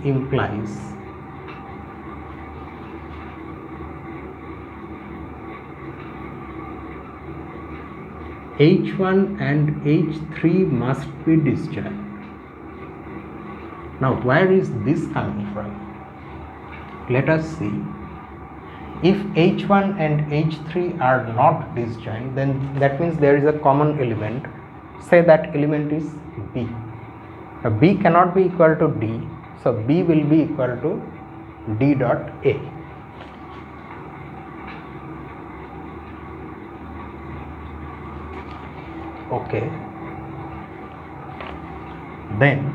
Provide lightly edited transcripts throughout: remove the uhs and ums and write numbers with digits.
implies H1 and H3 must be disjoint. Now where is this coming from? Let us see. If H1 and H3 are not disjoint, then that means there is a common element. Say that element is B. Now B cannot be equal to D, so B will be equal to D dot A. Okay. Then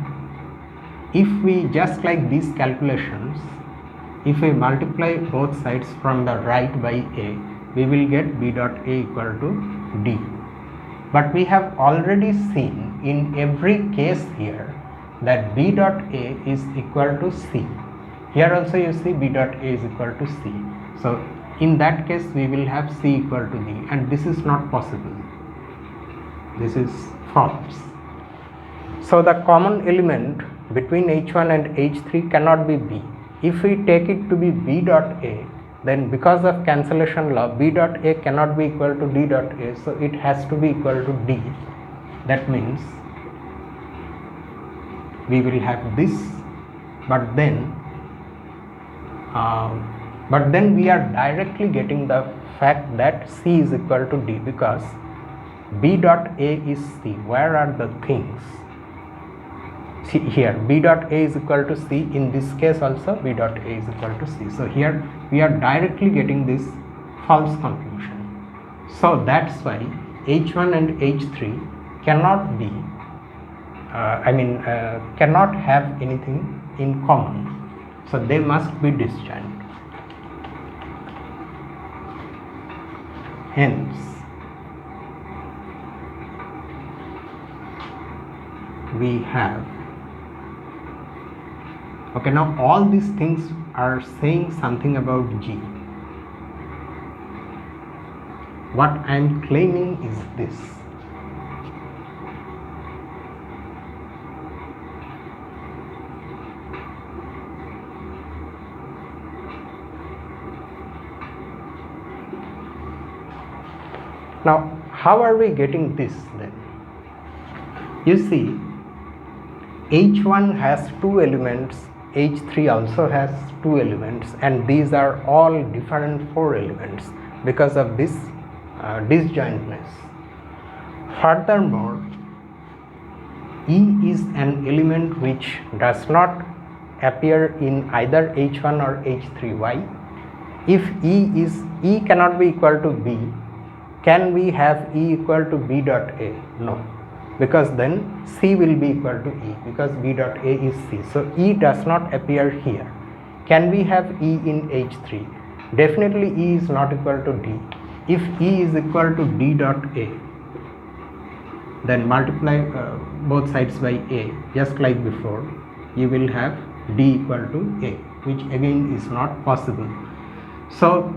if we just like these calculations, if we multiply both sides from the right by A, we will get B dot A equal to D. But we have already seen in every case here that B dot A is equal to C. Here also you see B dot A is equal to C. So in that case we will have C equal to D, and this is not possible. This is false. So the common element between H1 and H3 cannot be B. If we take it to be B dot A, then because of cancellation law, B dot A cannot be equal to D dot A, so it has to be equal to D. That means we will have this, but then we are directly getting the fact that C is equal to D, because B dot A is C. Where are the things? See here, B dot A is equal to C. In this case also B dot A is equal to C. So here we are directly getting this false conclusion. So that's why H1 and H3 cannot be, cannot have anything in common. So they must be disjoint. Hence, we have, okay, now all these things are saying something about G. What I am claiming is this. Now how are we getting this then? You see, H1 has two elements, H3 also has two elements, and these are all different four elements because of this disjointness. Furthermore, E is an element which does not appear in either H1 or H3. Why? If E cannot be equal to B, can we have E equal to B dot A? No, because then C will be equal to E, because B dot A is C. So E does not appear here. Can we have E in H3? Definitely E is not equal to D. If E is equal to D dot A, then multiply both sides by A, just like before, you will have D equal to A, which again is not possible. So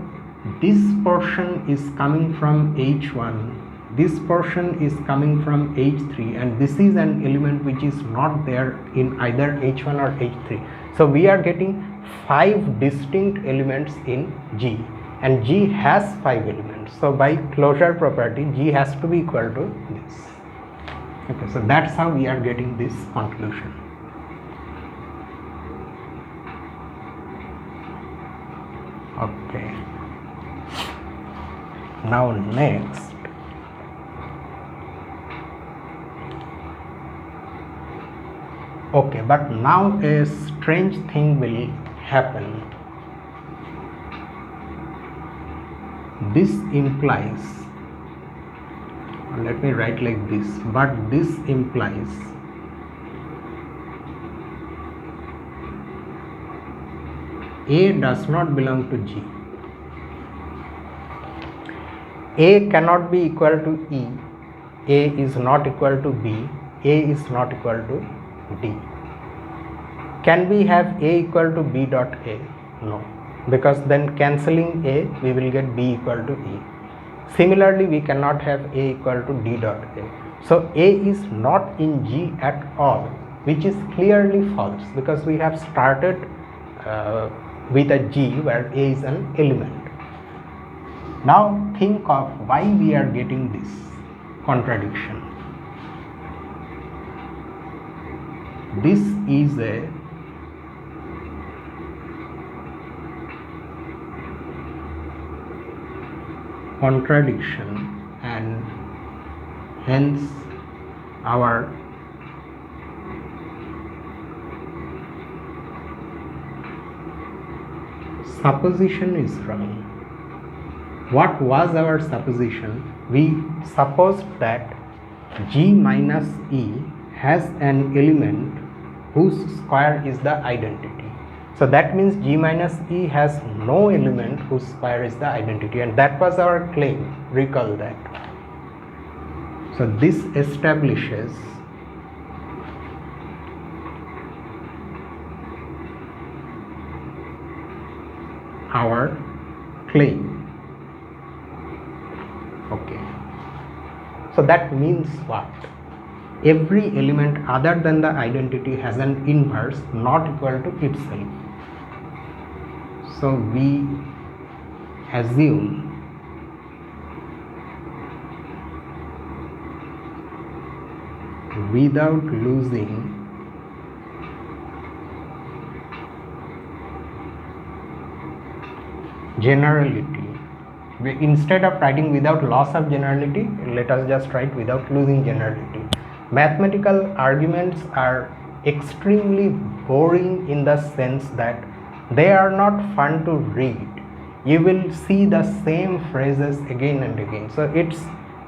this portion is coming from H1, this portion is coming from H3, and this is an element which is not there in either H1 or H3. So we are getting 5 distinct elements in G, and G has 5 elements. So by closure property, G has to be equal to this. Okay, so that's how we are getting this conclusion. Okay. Now next, okay, but now a strange thing will happen. This implies, let me write like this, but this implies A does not belong to G. A cannot be equal to E, A is not equal to B, A is not equal to D. Can we have A equal to B dot A? No, because then cancelling A, we will get B equal to E. Similarly, we cannot have A equal to D dot A. So A is not in G at all. which is clearly false because we have started with a G where A is an element. Now think of why we are getting this contradiction. This is a contradiction and hence our supposition is wrong. What was our supposition? We supposed that G minus E has an element whose square is the identity. So that means G minus E has no element whose square is the identity, and that was our claim. Recall that. So this establishes our claim. Okay. So that means what? Every element other than the identity has an inverse not equal to itself. So we assume without losing generality. Instead of writing without loss of generality, let us just write without losing generality. Mathematical arguments are extremely boring in the sense that they are not fun to read. You will see the same phrases again and again. So it's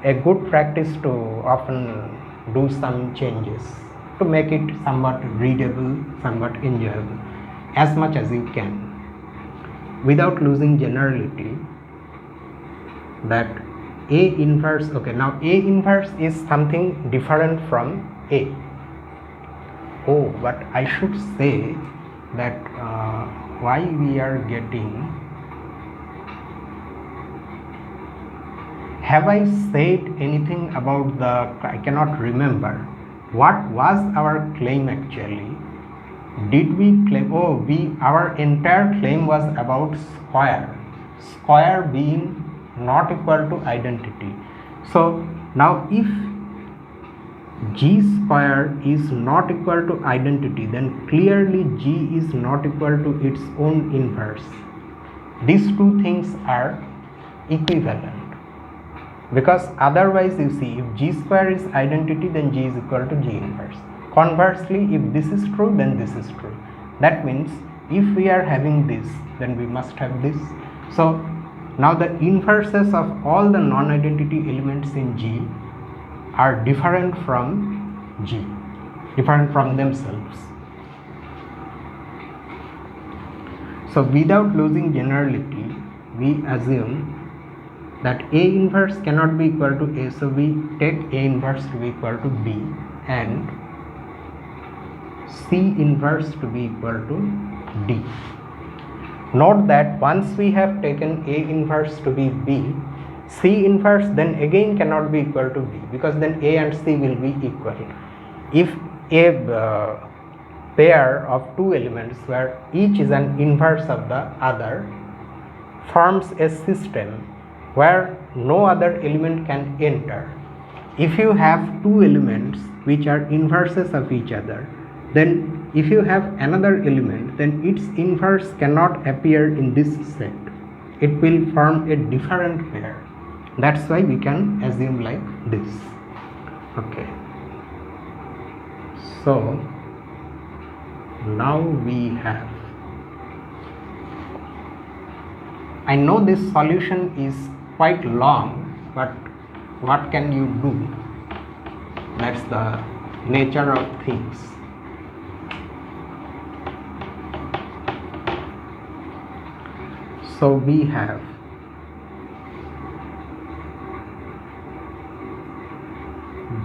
a good practice to often do some changes to make it somewhat readable, somewhat enjoyable, as much as you can. Without losing generality, that A inverse, okay, now A inverse is something different from A. Oh, but I should say that why we are getting, have I said anything about the, I cannot remember, what was our claim actually? Did we claim, oh, our entire claim was about square being not equal to identity. So now if G square is not equal to identity, then clearly G is not equal to its own inverse. These two things are equivalent, because otherwise you see, if G square is identity, then G is equal to G inverse. Conversely, if this is true, then this is true. That means if we are having this, then we must have this. So now the inverses of all the non-identity elements in G are different from G, different from themselves. So without losing generality, we assume that A inverse cannot be equal to A, so we take A inverse to be equal to B and C inverse to be equal to D. Note that once we have taken A inverse to be B, C inverse then again cannot be equal to B, because then A and C will be equal. If a pair of two elements where each is an inverse of the other forms a system where no other element can enter, if you have two elements which are inverses of each other, then if you have another element, then its inverse cannot appear in this set. It will form a different pair. That's why we can assume like this. Okay. So now we have, I know this solution is quite long, but what can you do? That's the nature of things. So we have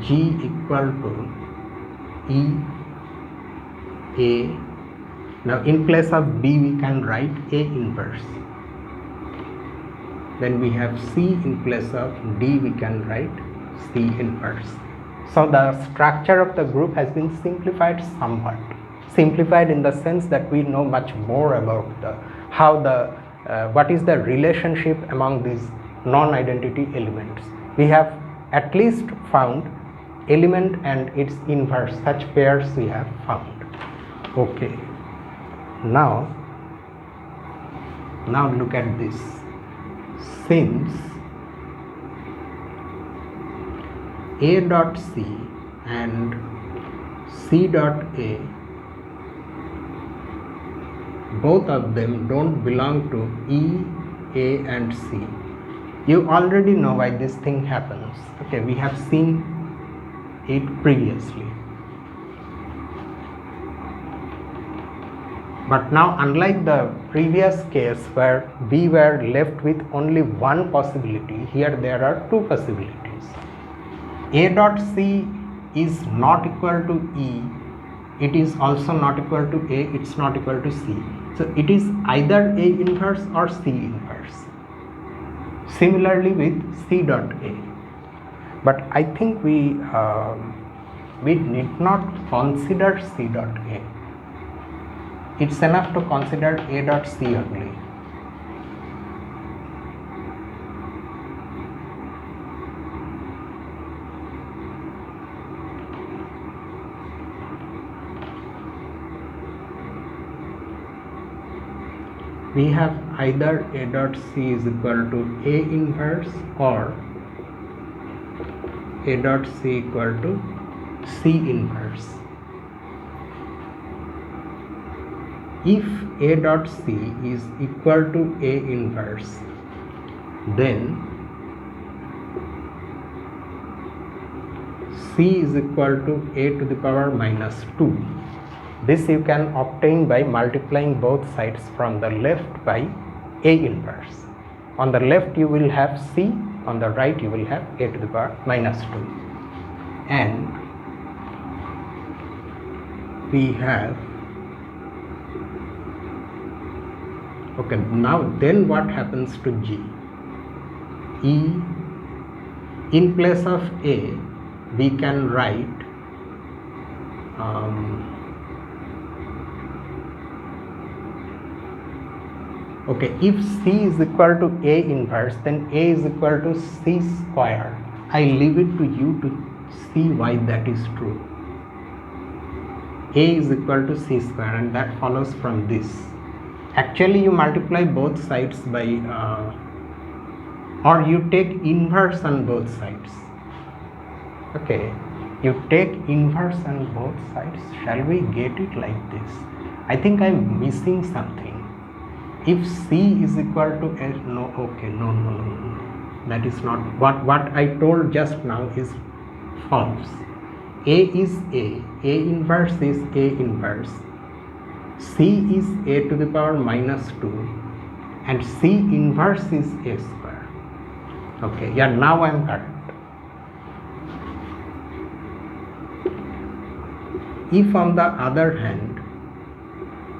G equal to E A. Now in place of B we can write A inverse. Then we have C in place of D, we can write C inverse. So the structure of the group has been simplified somewhat. Simplified in the sense that we know much more about what is the relationship among these non-identity elements. We have at least found element and its inverse, such pairs we have found. Okay. Now look at this. Since A dot C and C dot A, both of them don't belong to E, A and C. You already know why this thing happens. Okay, we have seen it previously. But now, unlike the previous case where we were left with only one possibility, here there are two possibilities. A dot C is not equal to E, it is also not equal to A, it's not equal to C. So it is either A inverse or C inverse. Similarly with C dot A. But I think we need not consider C dot A. It's enough to consider A dot C only. We have either A dot C is equal to A inverse or A dot C equal to C inverse. If A dot C is equal to A inverse, then C is equal to A to the power minus 2. This you can obtain by multiplying both sides from the left by A inverse. On the left you will have C, on the right you will have A to the power minus 2. And we have, okay, now then what happens to G? E, in place of A we can write okay, if C is equal to A inverse, then A is equal to C square. I leave it to you to see why that is true. A is equal to C square, and that follows from this. Actually you multiply both sides by or you take inverse on both sides. Okay, you take inverse on both sides. Shall we get it like this? I think I am missing something. If C is equal to A, no, okay, no, that is not what I told just now is false. A is A inverse is A inverse, C is A to the power minus 2, and C inverse is A square. Okay, yeah, now I am correct. If on the other hand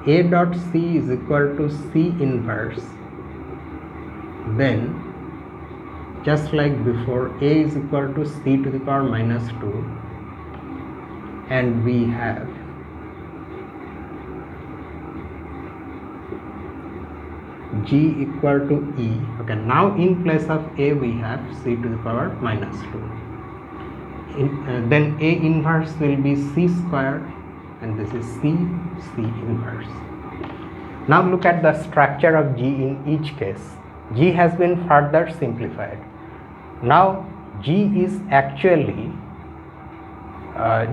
A dot C is equal to C inverse, then just like before, A is equal to C to the power minus 2, and we have G equal to E. Okay, now in place of A we have C to the power minus 2. Then A inverse will be C square, and this is C inverse. Now look at the structure of G in each case. G has been further simplified. Now G is actually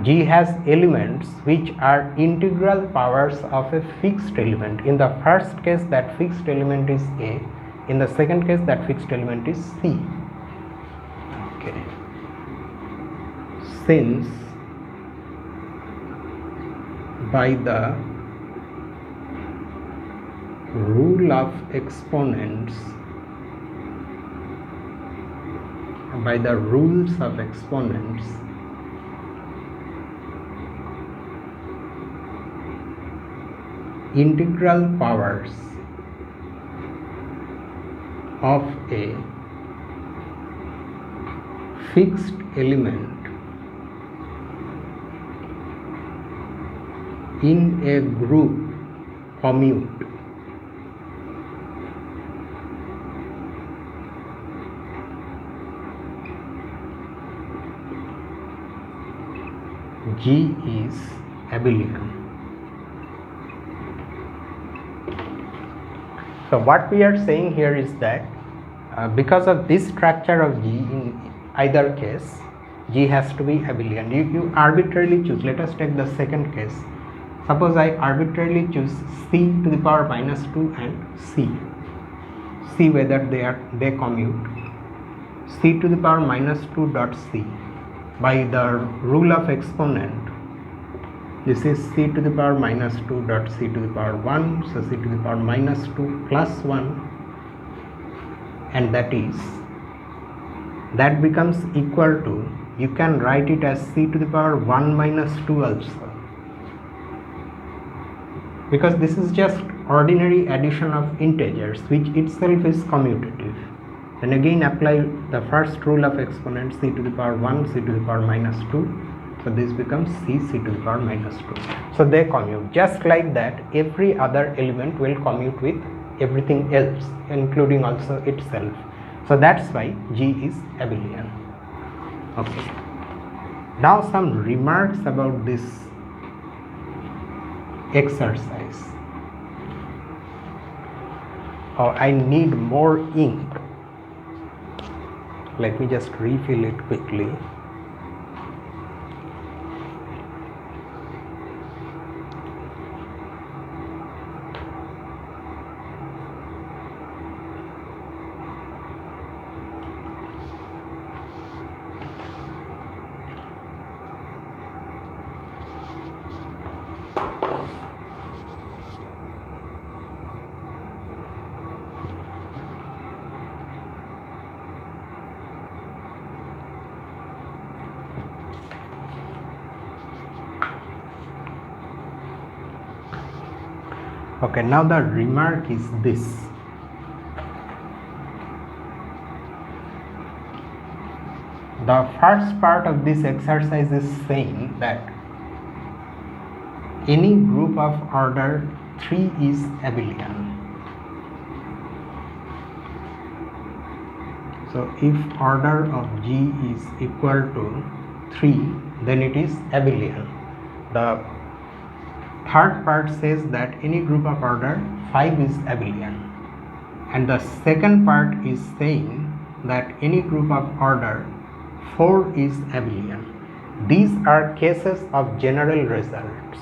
G has elements which are integral powers of a fixed element. In the first case that fixed element is A, in the second case that fixed element is C. Okay. Since by the rule of exponents, by the rules of exponents, integral powers of a fixed element in a group commute G is abelian. So what we are saying here is that because of this structure of G, in either case G has to be abelian. You arbitrarily choose. Let us take the second case. Suppose I arbitrarily choose C to the power minus 2 and C. See whether they commute. C to the power minus 2 dot C. By the rule of exponent, this is C to the power minus 2 dot C to the power 1, so C to the power minus 2 plus 1, and that becomes equal to, you can write it as C to the power 1 minus 2 also, because this is just ordinary addition of integers which itself is commutative. Then again apply the first rule of exponent, C to the power 1, C to the power minus 2. So this becomes C to the power minus 2. So they commute. Just like that, every other element will commute with everything else, including also itself. So that's why G is abelian. Okay. Now some remarks about this exercise. Oh, I need more ink. Let me just refill it quickly. Okay, now the remark is this. The first part of this exercise is saying that any group of order 3 is abelian. So if order of G is equal to 3, then it is abelian. The third part says that any group of order 5 is abelian, and the second part is saying that any group of order 4 is abelian. These are cases of general results.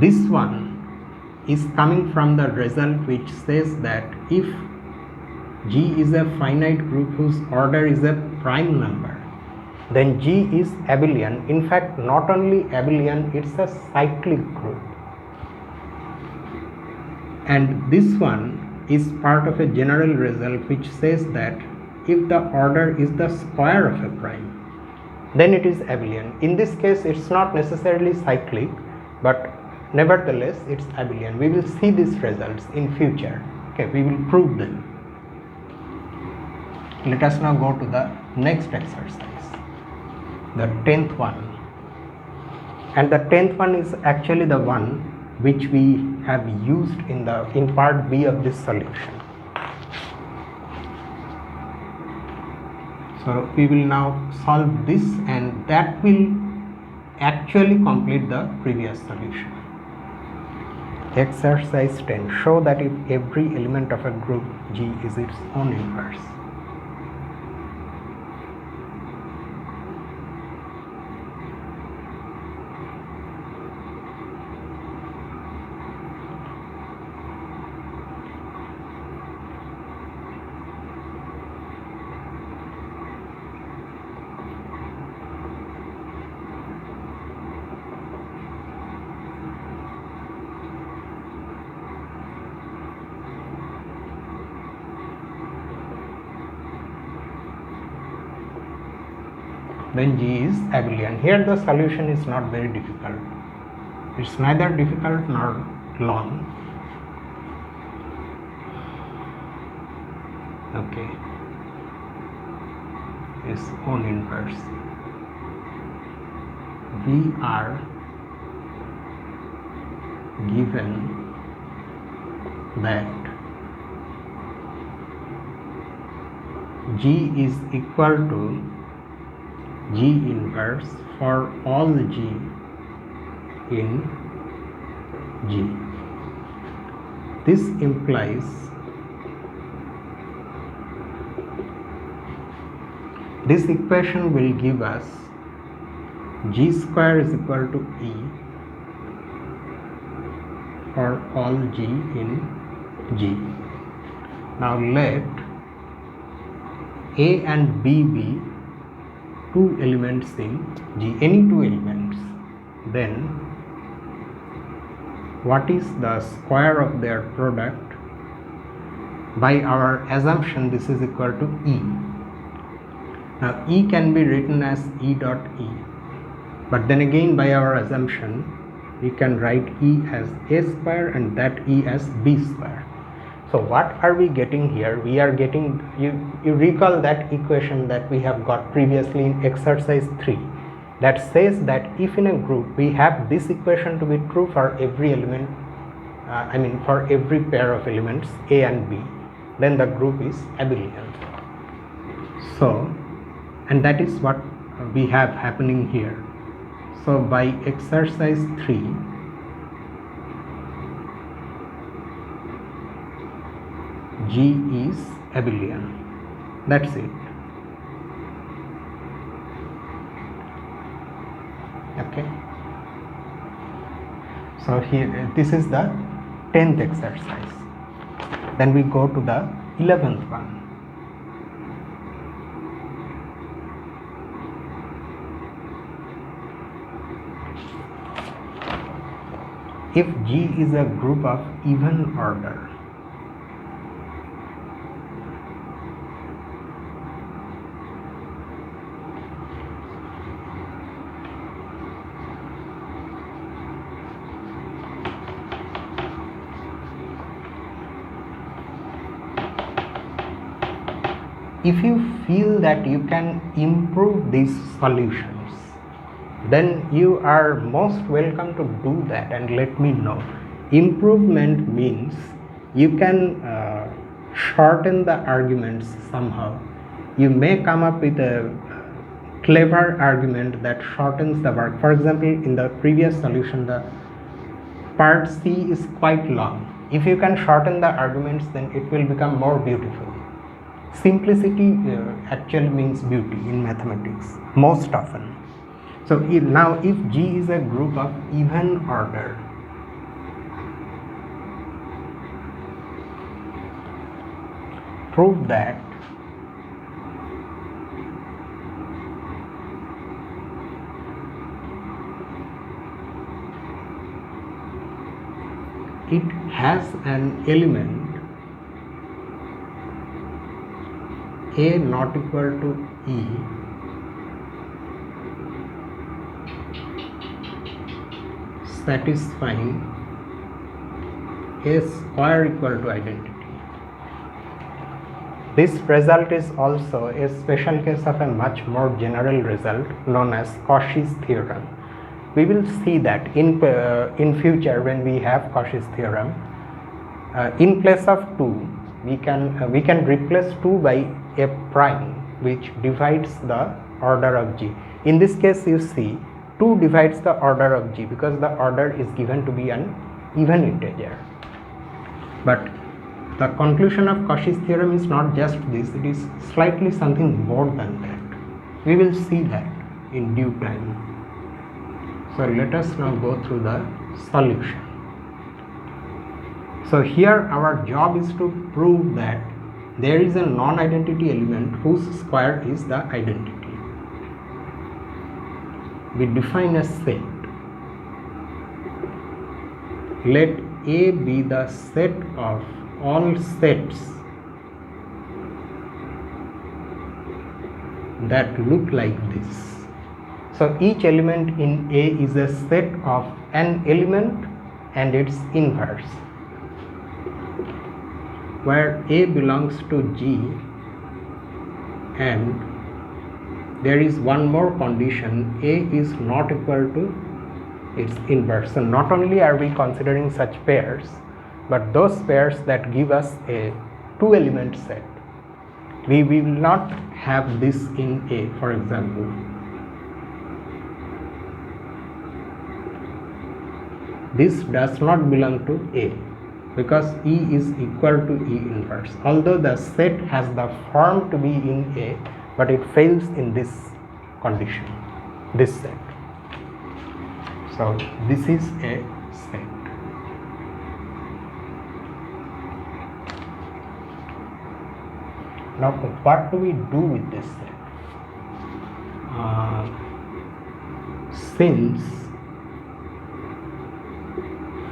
This one is coming from the result which says that if G is a finite group whose order is a prime number, then G is abelian. In fact, not only abelian, it's a cyclic group. And this one is part of a general result which says that if the order is the square of a prime, then it is abelian. In this case, it's not necessarily cyclic, but nevertheless, it's abelian. We will see these results in future. Okay, we will prove them. Let us now go to the next exercise. The 10th one, and the 10th one is actually the one which we have used in part B of this solution. So we will now solve this, and that will actually complete the previous solution. Exercise 10. Show that if every element of a group G is its own inverse. Then G is abelian. Here the solution is not very difficult. It's neither difficult nor long. Okay. Its own inverse. VR given that G is equal to G inverse for all G in G. This implies this equation will give us G square is equal to E for all G in G. Now let A and B be two elements in G, any two elements. Then what is the square of their product? By our assumption, this is equal to E. Now E can be written as E dot E, but then again by our assumption we can write E as A square and that E as B square. So what are we getting here? We are getting, you recall that equation that we have got previously in exercise 3 that says that if in a group we have this equation to be true for every element, for every pair of elements A and B, then the group is abelian. So, and that is what we have happening here. So by exercise 3, G is abelian. That's it. Okay. So here, this is the 10th exercise. Then we go to the 11th one. If G is a group of even order, if you feel that you can improve these solutions, then you are most welcome to do that and let me know. Improvement means you can shorten the arguments somehow. You may come up with a clever argument that shortens the work. For example, in the previous solution, the part C is quite long. If you can shorten the arguments, then it will become more beautiful. Simplicity actually means beauty in mathematics most often. So now if G is a group of even order, prove that it has an element A not equal to E satisfying A square equal to identity. This result is also a special case of a much more general result known as Cauchy's theorem. We will see that in future when we have Cauchy's theorem. In place of 2, we can replace 2 by a prime which divides the order of G. In this case, you see 2 divides the order of G because the order is given to be an even integer. But the conclusion of Cauchy's theorem is not just this, it is slightly something more than that. We will see that in due time. So let us now go through the solution. So here our job is to prove that there is a non-identity element whose square is the identity. We define a set. Let A be the set of all sets that look like this. So each element in A is a set of an element and its inverse, where A belongs to G and there is one more condition, A is not equal to its inverse. So not only are we considering such pairs, but those pairs that give us a two element set. We will not have this in A, for example. This does not belong to A because E is equal to E inverse. Although the set has the form to be in A, but it fails in this condition, this set. So this is a set. Now what do we do with this set? Since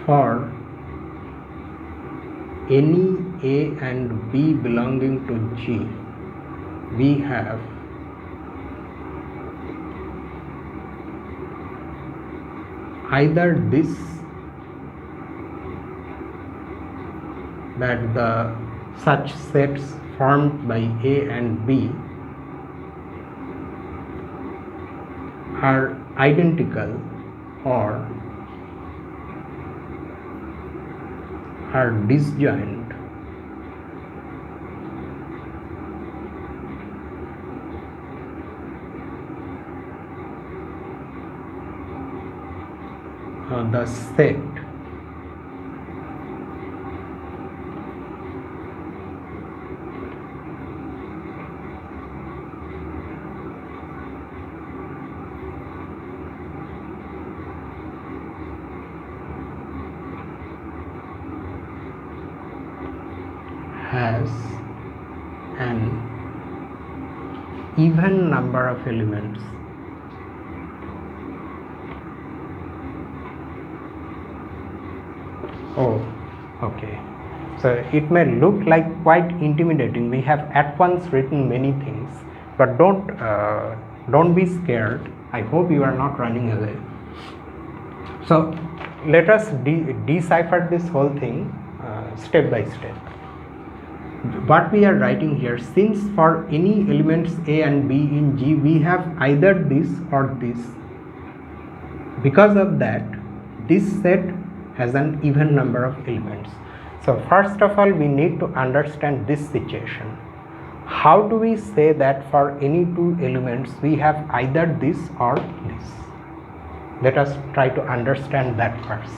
for any A and B belonging to G, we have either this, that the such sets formed by A and B are identical or are disjoint, the set has an even number of elements okay. So it may look like quite intimidating. We have at once written many things, but don't be scared. I hope you are not running away. So let us decipher this whole thing step by step. What we are writing here, since for any elements A and B in G we have either this or this, because of that this set has an even number of elements. So first of all we need to understand this situation. How do we say that for any two elements we have either this or this? Let us try to understand that first.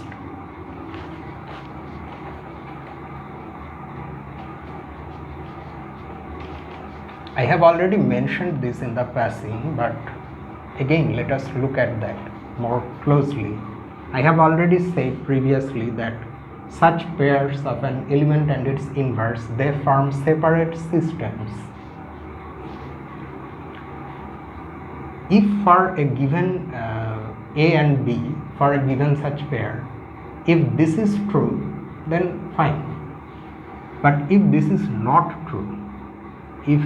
I have already mentioned this in the passing, but again let us look at that more closely. I have already said previously that such pairs of an element and its inverse, they form separate systems. If for a given A and B, for a given such pair, if this is true, then fine. But if this is not true, if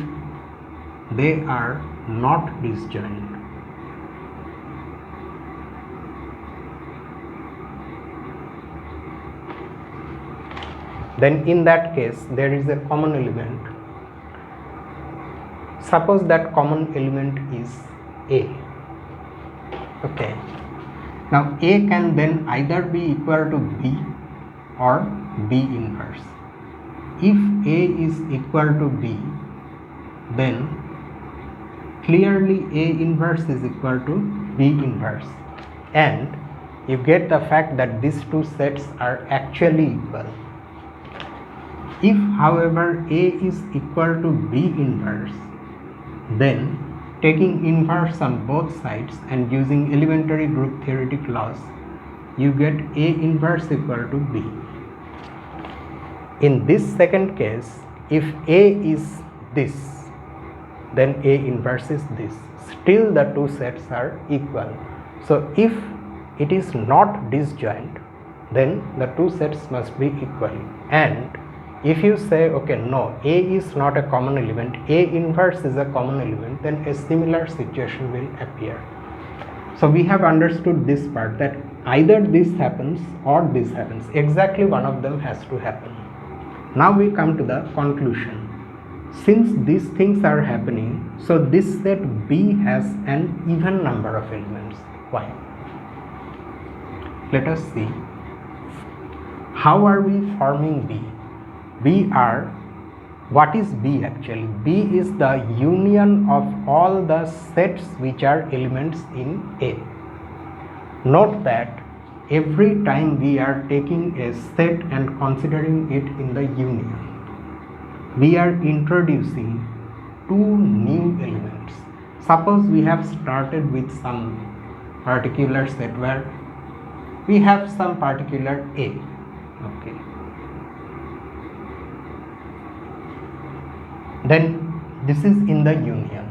they are not disjoint, then in that case there is a common element. Suppose that common element is A. Okay. Now A can then either be equal to B or B inverse. If A is equal to B, then clearly A inverse is equal to B inverse, and you get the fact that these two sets are actually equal. If however A is equal to B inverse, then taking inverse on both sides and using elementary group theoretic laws, you get A inverse equal to B. In this second case, if A is this, then A inverse is this. Still the two sets are equal. So if it is not disjoint, then the two sets must be equal. And if you say, okay, no, A is not a common element, A inverse is a common element, then a similar situation will appear. So we have understood this part, that either this happens or this happens. Exactly one of them has to happen. Now we come to the conclusion. Since these things are happening, so this set B has an even number of elements. Why? let us see how are we forming B. B are, what is B actually? B is the union of all the sets which are elements in A. Note that every time we are taking a set and considering it in the union, we are introducing two new elements. Suppose we have started with some particular set where we have some particular A. Okay. Then this is in the union.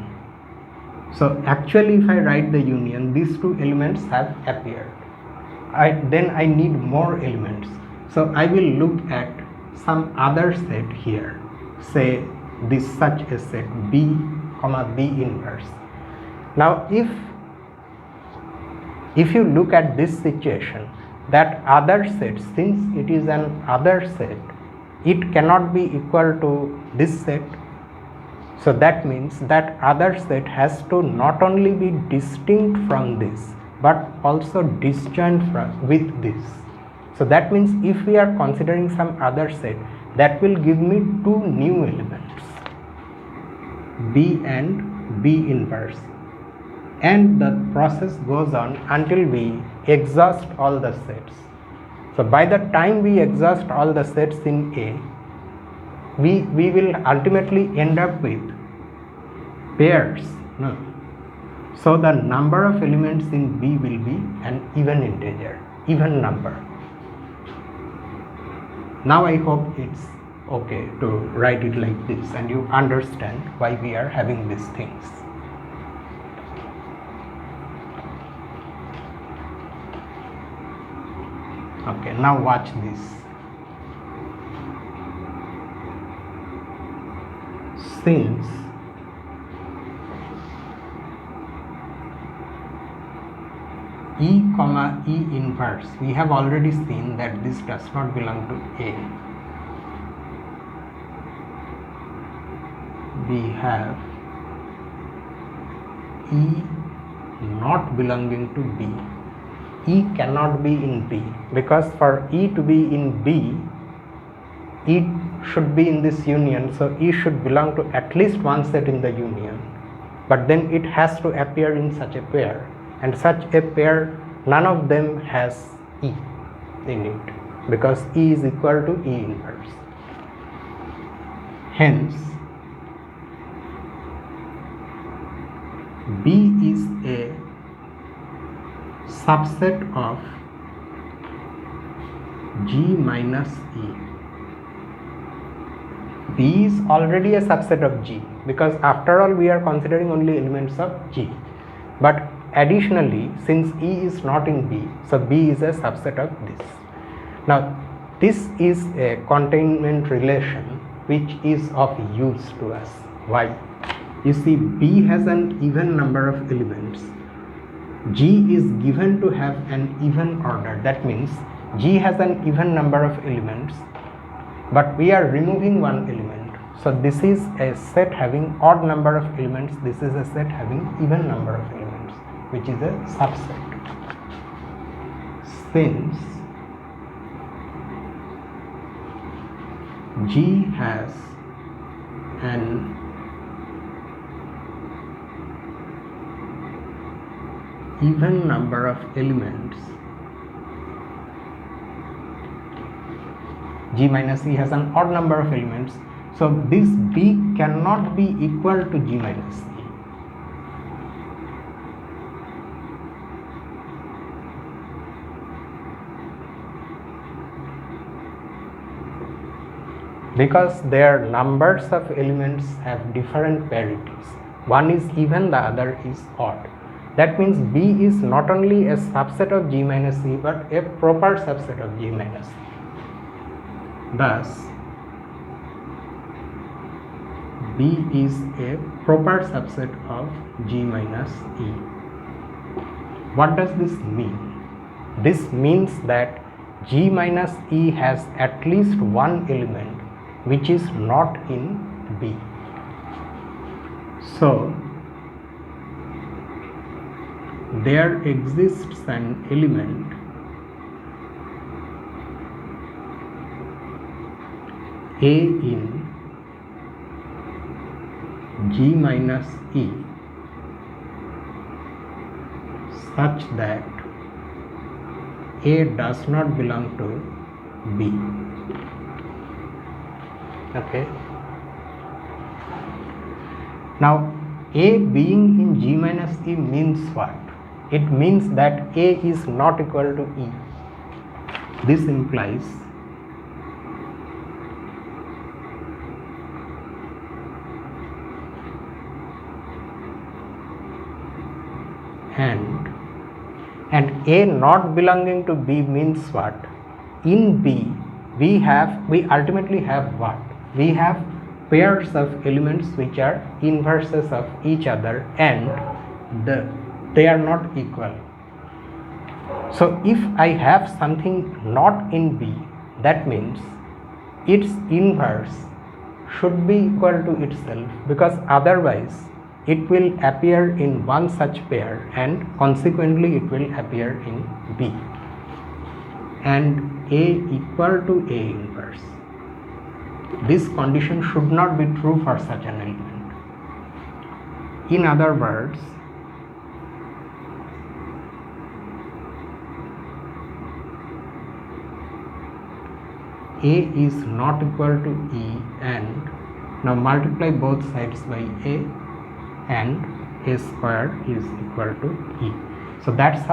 So actually if I write the union, these two elements have appeared. Then I need more elements. So I will look at some other set here. Say this such a set B comma B inverse. Now if you look at this situation, that other set, since it is an other set, it cannot be equal to this set. So that means that other set has to not only be distinct from this but also disjoint with this. So that means if we are considering some other set, that will give me two new elements, B and B inverse, and the process goes on until we exhaust all the sets. So by the time we exhaust all the sets in A, we will ultimately end up with pairs. No. So the number of elements in B will be an even integer, even number. Now I hope it's okay to write it like this and you understand why we are having these things. Okay, now watch this. Since E comma E inverse, we have already seen that this does not belong to A. We have E not belonging to B. E cannot be in B, because for E to be in B, E should be in this union, so E should belong to at least one set in the union, but then it has to appear in such a pair, and such a pair, none of them has E in it, because E is equal to E inverse. Hence, B is a subset of G minus E. B is already a subset of G, because after all we are considering only elements of G, but additionally, since E is not in B, so B is a subset of this. Now this is a containment relation which is of use to us. Why? You see, B has an even number of elements. G is given to have an even order. That means G has an even number of elements, but we are removing one element. So this is a set having odd number of elements. This is a set having even number of elements, which is a subset. Since G has an even number of elements, G minus E has an odd number of elements, so this B cannot be equal to G minus E. Because their numbers of elements have different parities. One is even, the other is odd. That means B is not only a subset of G minus E, but a proper subset of G minus E. Thus, B is a proper subset of G minus E. What does this mean? This means that G minus E has at least one element which is not in B. So, there exists an element A in G minus E such that A does not belong to B. Okay. Now A being in G minus E means what? It means that A is not equal to E. This implies and A not belonging to B means what? In B we ultimately have what? We have pairs of elements which are inverses of each other and they are not equal. So if I have something not in B, that means its inverse should be equal to itself, because otherwise it will appear in one such pair and consequently it will appear in B, and A equal to A inverse. This condition should not be true for such an element. In other words, A is not equal to E, and now multiply both sides by A and A square is equal to E. So that's how